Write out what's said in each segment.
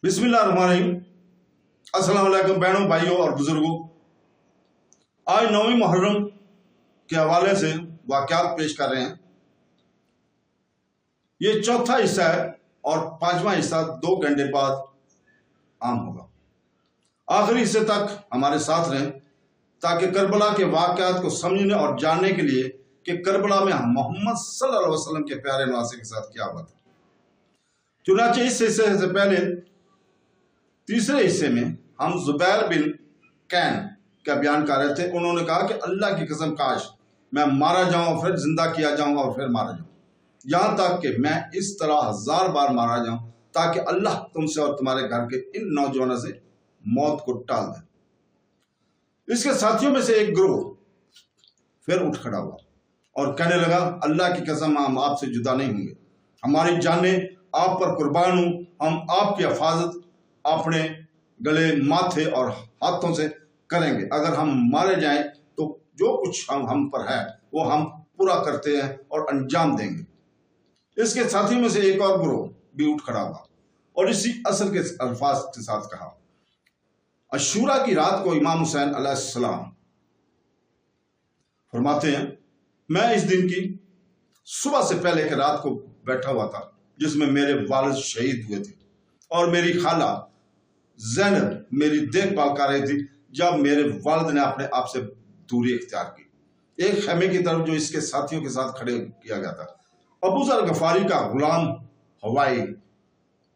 بسم اللہ الرحمن الرحیم۔ السلام علیکم بہنوں، بھائیوں اور بزرگوں۔ آج 9 محرم کے حوالے سے واقعات پیش کر رہے ہیں۔ یہ چوتھا حصہ ہے اور 5واں حصہ 2 گھنٹے بعد عام ہوگا۔ آخری حصے تک ہمارے ساتھ رہیں تاکہ کربلا کے واقعات کو سمجھنے اور جاننے کے لیے کہ کربلا میں محمد صلی اللہ علیہ وسلم کے پیارے نواسے کے ساتھ کیا ہوا تھا۔ چنانچہ اس حصے سے پہلے تیسرے حصے میں ہم زبیر بن کین کا بیان کر رہے تھے۔ انہوں نے کہا کہ اللہ کی قسم کاش میں مارا جاؤں اور پھر زندہ کیا جاؤں اور پھر مارا جاؤں، یہاں تک کہ میں اس طرح 1000 بار مارا جاؤں تاکہ اللہ تم سے اور تمہارے گھر کے ان نوجوانوں سے موت کو ٹال دے۔ اس کے ساتھیوں میں سے ایک گروہ پھر اٹھ کھڑا ہوا اور کہنے لگا، اللہ کی قسم ہم آپ سے جدا نہیں ہوں گے، ہماری جانیں آپ پر قربان ہوں، ہم آپ کی حفاظت اپنے گلے، ماتھے اور ہاتھوں سے کریں گے۔ اگر ہم مارے جائیں تو جو کچھ ہم پر ہے وہ ہم پورا کرتے ہیں اور انجام دیں گے۔ اس کے ساتھیوں میں سے ایک اور گروہ بھی اٹھ کھڑا ہوا اور اسی اصل کے الفاظ کے ساتھ کہا۔ عاشوراء کی رات کو امام حسین علیہ السلام فرماتے ہیں، میں اس دن کی صبح سے پہلے کے رات کو بیٹھا ہوا تھا جس میں میرے والد شہید ہوئے تھے اور میری خالہ زینب میری دیکھ بھال کر رہی تھی جب میرے والد نے اپنے آپ سے دوری اختیار کی، ایک خیمے کی طرف جو اس کے ساتھیوں کے ساتھ کھڑے کیا گیا تھا۔ ابو ذر غفاری کا غلام ہوائی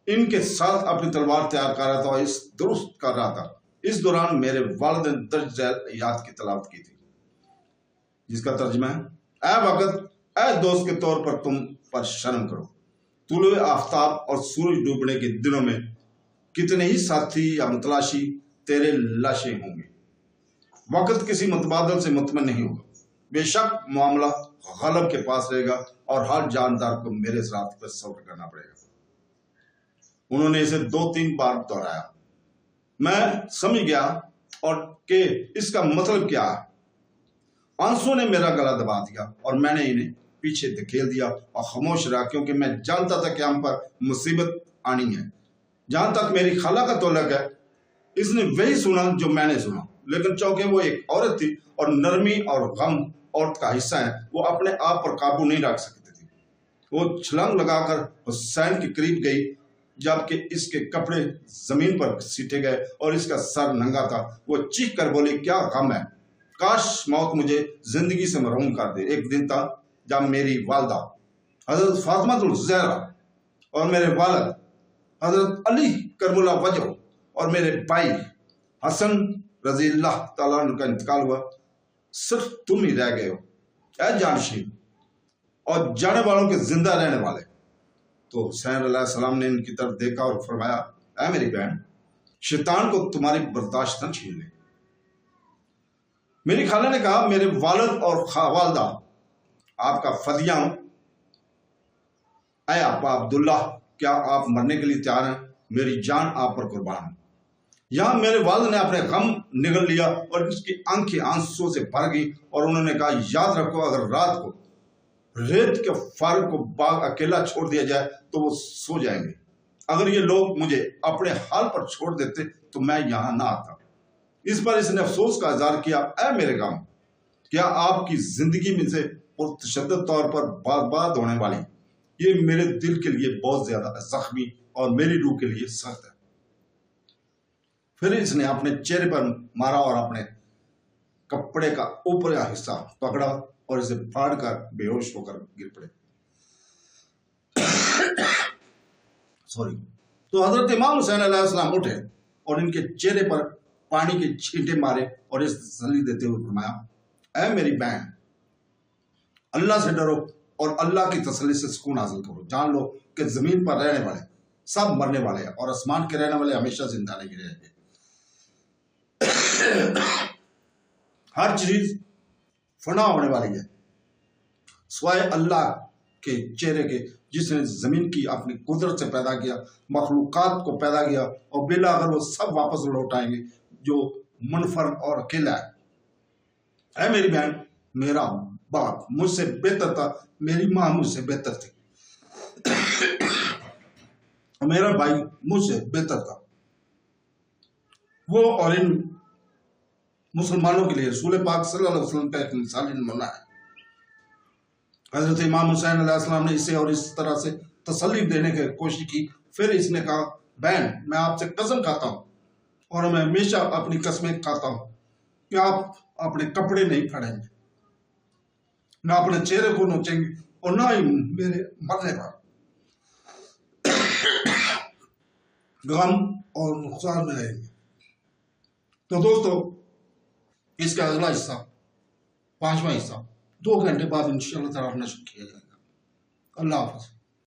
ان کے ساتھ اپنی تلوار تیار کر رہا تھا اور اس درست کر رہا تھا۔ اس دوران میرے والد نے درج ذیل آیات کی تلاوت کی تھی جس کا ترجمہ ہے، اے وقت، اے دوست کے طور پر تم پر شرم کرو، طلوع آفتاب اور سورج ڈوبنے کے دنوں میں کتنے ہی ساتھی یا متلاشی تیرے لاشیں ہوں گے۔ وقت کسی متبادل سے مطمئن نہیں ہوگا، بے شک معاملہ غلب کے پاس رہے گا اور ہر جاندار کو میرے رات پر صبر کرنا پڑے گا۔ انہوں نے اسے 2-3 بار دہرایا۔ میں سمجھ گیا اور کہ اس کا مطلب کیا ہے۔ آنسو نے میرا گلا دبا دیا اور میں نے انہیں پیچھے دھکیل دیا اور خاموش رہا، کیونکہ میں جانتا تھا کہ ہم پر مصیبت آنی ہے۔ جہاں تک میری خالہ کا تعلق ہے، اس نے وہی سنا جو میں نے سنا، لیکن چونکہ وہ ایک عورت تھی اور نرمی اور غم عورت کا حصہ ہے، وہ اپنے آپ پر قابو نہیں رکھ سکتی تھی۔ وہ چھلانگ لگا کر حسین کے قریب گئی جبکہ اس کے کپڑے زمین پر سیٹے گئے اور اس کا سر ننگا تھا۔ وہ چیخ کر بولی، کیا غم ہے، کاش موت مجھے زندگی سے محروم کر دے۔ ایک دن تھا جب میری والدہ حضرت فاطمہ الزہرا اور میرے والد حضرت علی کرم اللہ وجہ اور میرے بھائی حسن رضی اللہ تعالیٰ عنہ کا انتقال ہوا۔ صرف تم ہی رہ گئے ہو، اے جانشین اور جانے والوں کے زندہ رہنے والے۔ تو حسین علیہ السلام نے ان کی طرف دیکھا اور فرمایا، اے میری بہن، شیطان کو تمہاری برداشت نہ چھین لے۔ میری خالہ نے کہا، میرے والد اور والدہ آپ کا فدیہ ہوں۔ اے ابا عبداللہ، کیا آپ مرنے کے لیے تیار ہیں؟ میری جان آپ پر قربان ہے۔ یہاں میرے والد نے اپنے غم نگل لیا اور اس کی آنکھیں آنسو سے بھر گئی اور انہوں نے کہا، یاد رکھو، اگر رات کو ریت کے فارغ کو باغ اکیلا چھوڑ دیا جائے تو وہ سو جائیں گے۔ اگر یہ لوگ مجھے اپنے حال پر چھوڑ دیتے تو میں یہاں نہ آتا۔ اس پر اس نے افسوس کا اظہار کیا، اے میرے غم، کیا آپ کی زندگی میں سے پرتشدد طور پر بات ہونے والی یہ میرے دل کے لیے بہت زیادہ زخمی اور میری روح کے لیے سخت ہے۔ پھر اس نے اپنے چہرے پر مارا اور اپنے کپڑے کا اوپری حصہ پکڑا اور اسے پھاڑ کر بے ہوش ہو کر گر پڑے۔ تو حضرت امام حسین علیہ السلام اٹھے اور ان کے چہرے پر پانی کے چھینٹے مارے اور اس تسلی دیتے ہوئے فرمایا، اے میری بہن، اللہ سے ڈرو اور اللہ کی تسلی سے سکون حاصل کرو۔ جان لو کہ زمین پر رہنے والے سب مرنے والے ہیں اور آسمان کے رہنے والے ہمیشہ زندہ نہیں رہیں گے۔ ہر چیز فنا ہونے والی ہے سوائے اللہ کے چہرے کے، جس نے زمین کی اپنی قدرت سے پیدا کیا، مخلوقات کو پیدا کیا اور بلا اگر وہ سب واپس لوٹ آئیں گے، جو منفرد اور اکیلا ہے۔ اے میری بہن، میرا باپ مجھ سے بہتر تھا، میری ماں مجھ سے بہتر تھی۔ میرا بھائی مجھ سے بہتر تھا، وہ اور ان مسلمانوں کے لیے رسول پاک صلی اللہ علیہ وسلم کا ایک مثالی نمونہ ہے۔ حضرت امام حسین علیہ السلام نے اسے اور اس طرح سے تسلی دینے کی کوشش کی، پھر اس نے کہا بہن میں آپ سے قسم کھاتا ہوں اور میں ہمیشہ اپنی قسمیں کھاتا ہوں کہ آپ اپنے کپڑے نہیں پھاڑیں گے، نہ اپنے چہرے کو نوچیں گے اور نہ ہی میرے مرنے پر غم اور نقصان میں آئیں گے۔ تو دوستو اس کا اگلا حصہ، 5واں حصہ 2 گھنٹے بعد انشاءاللہ تعالیٰ نشر کیا جائے گا۔ اللہ حافظ۔